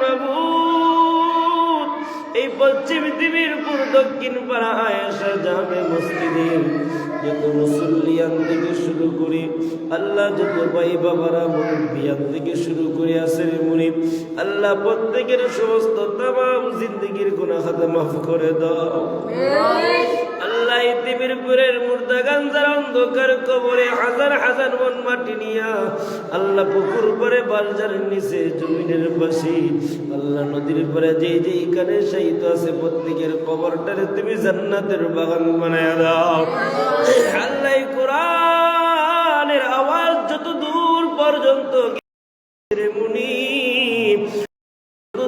মাবুদ, এই পশ্চিম পৃথিবীর উপর দক্ষিণ পাড়া আয়েশা জামে মসজিদের যত মুসল্লিয়ান থেকে শুরু করে আল্লাহ, যত ভাই বাবারা মুরব্বিয়ান থেকে শুরু করে আসেন মুনিব, আল্লাহ প্রত্যেকের সমস্ত তামাম জিন্দগির গুনাহ খাতা মাফ করে দাও। আল্লাহ ইতিমের পুরের মুর্দা গাঞ্জার অন্ধকার কবরে হাজার হাজার মন মাটি নিয়া আল্লাহ পুকুর পরে বালজার নিচে জমিনের পাশে আল্লাহ নদীর পরে যেই কানে শায়িত আছে প্রত্যেকের কবরটারে তুমি জান্নাতের বাগান বানায়া দাও। আল্লাহ কোরআনের আওয়াজ যত দূর পর্যন্ত মুনিব,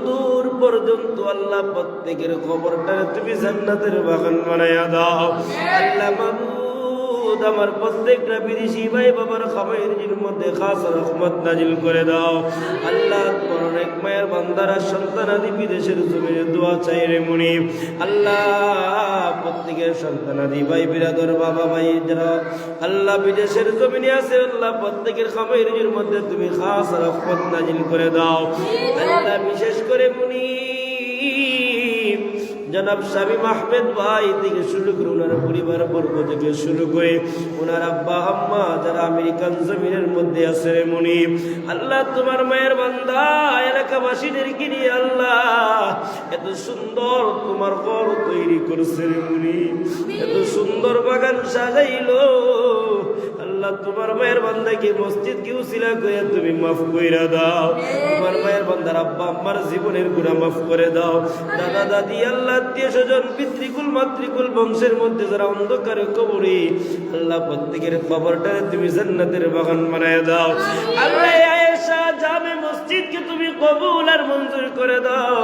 দূর পর্যন্ত আল্লাহ প্রত্যেকের খবরটা তুমি জান্নাতের বাগান বানায়া দাও। আল্লাহ মাবুদ, আমার প্রত্যেকটা বিদেশি ভাই বাবার খামাইয়ের মধ্যে খাস রহমত নাজিল করে দাও। আল্লাহ তোমার অনেক মায়ের বান্দারা সন্তানাদি বিদেশের জমিনে দোয়া চাই রে মুনিব। আল্লাহ প্রত্যেকের সন্তানাদি ভাই বিরাদর বাবা ভাই যারা আল্লাহ বিদেশের জমিনে আছে আল্লাহ প্রত্যেকের খামাইয়ের মধ্যে তুমি খাস রহমত নাজিল করে দাও। আল্লাহ বিশেষ করে মুনিব জনাব শামীম আহমেদ ভাই থেকে শুরু করে ওনার পরিবার বর্গ থেকে শুরু করে ওনার আব্বা আম্মা যারা আমেরিকান জমিনের মধ্যে আছে রে মুনিব, আল্লাহ তোমার মায়ের বান্দা এলাকাবাসীদেরকে নিয়ে আল্লাহ এত সুন্দর তোমার ঘর তৈরি করছে রে মুনিব, এত সুন্দর বাগান সাজাইলো। আল্লাহ তোমার মায়ের বান্দাকে মসজিদ কি উসিলা করে তুমি মাফ কইরা দাও। তোমার মায়ের বান্দার আব্বা আম্মার জীবনের গুনাহ মাফ করে দাও। দাদা দাদি আল্লাহ আত্মীয় স্বজন পিতৃকুল মাতৃকুল বংশের মধ্যে যারা অন্ধকারে কবরে আল্লাহ প্রত্যেকের কবরটা তুমি জান্নাতের বাগান বানায় দাও। আল্লাহ আয়েশা জামে মসজিদকে তুমি কবুল আর মঞ্জুর করে দাও।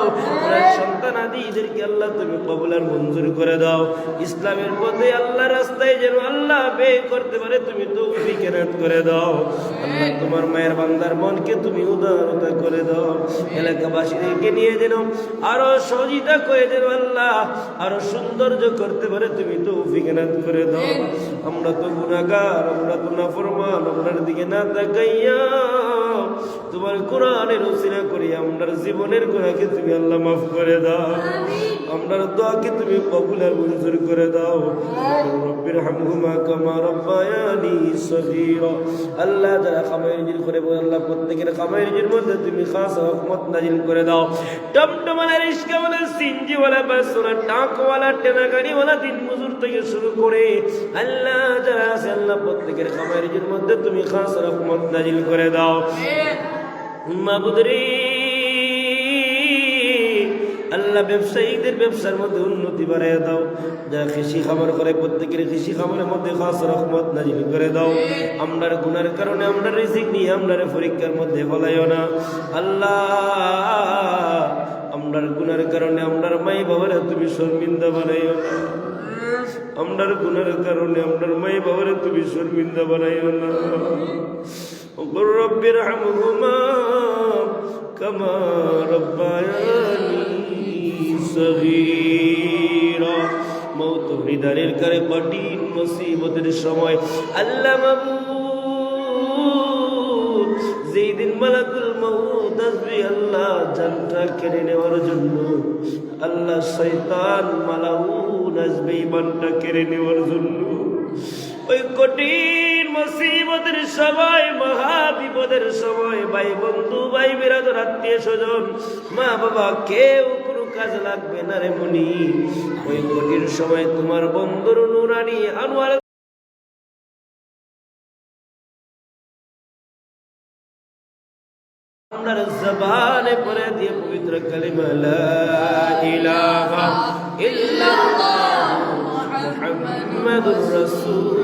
সন্তান আদিদেরকে আল্লাহ তুমি কবুল আর মঞ্জুর করে দাও। ইসলামের পথে আল্লাহ রাস্তায় যেন আল্লাহ ব্যয় করতে পারে তুমি তৌফিক এনায়েত করে দাও। আল্লাহ তোমার মায়ের বান্দার মনকে তুমি উদারতা করে দাও। এলাকাবাসীদেরকে নিয়ে যেন আরো সহযোগিতা করে যেন আল্লাহ আরো সৌন্দর্য করতে পারে তুমি তৌফিক এনায়েত করে দাও। আমরা তো গুনাহগার, আমরা তো নাফরমান, আমরার দিকে না তাকাইয়া তোমার কোরআনের উসিলা করি আমরার জীবনের গুনাহকে তুমি আল্লাহ মাফ করে দাও। আমরার দোয়াকে তুমি কবুল আর মঞ্জুর করে দাও। রব্বির হামহুমা কামা রাব্বায়ানি সগীরা। আল্লাহ যারা খামাইজির করে আল্লাহ প্রত্যেকের খামাইজির মধ্যে তুমি খাস রহমত নাজিল করে দাও। টমটমালা রিস্কাওয়ালা সিনজিওয়ালা বাসওয়ালা টাকওয়ালা টেনা গাড়িওয়ালা দিন মজুর থেকে শুরু করে আল্লাহ যারা আছে আল্লাহ প্রত্যেকের খামাইজির মধ্যে তুমি খাস রহমত নাজিল করে দাও। মাবুদ রে আল্লাহ ব্যবসায়ীদের ব্যবসার মধ্যে উন্নতি বাড়াইয়া দাও। যারা কৃষি খামার করে প্রত্যেকের কৃষি খামারের মধ্যে খাস রহমত নাজিল করে দাও। আমরার গুনার কারণে আমরা রিজিক নিয়ে আমরার পরীক্ষার মধ্যে ফলাইও না আল্লাহ। আমরার গুনার কারণে আমরার মাই বাবারা তুমি শর্মিন্দা বানাইও না। আমরার গুনার কারণে আমরার মাই বাবারা তুমি শর্মিন্দা বানাইও না। রব্বির হামহুমা কামা রাব্বায়ানি সগীরা। মওত হৃদয়ের করে কঠিন মুসিবতের সময় আল্লাহ মাবুদ যেই দিন মালাকুল মউত আসবে আল্লাহ জানটা কেড়ে নেওয়ার জন্য, আল্লাহ শয়তান মালাউন আসবে ইমানটা কেড়ে নেওয়ার জন্য, ওই কঠিন মুসিবতের সময় মহা বিপদের সময় ভাই বন্ধু ভাই বিরাদর আত্মীয় স্বজন মা বাবা কেউ কোনো কাজ লাগবে না রে মুনি। ওই কঠিন সময় তোমার বন্ধুর নুরানি আনোয়ার আপনার জবানে পড়ে দিয়ে পবিত্র কালিমা লা ইলাহা ইল্লাল্লাহ মুহাম্মাদুর রাসূল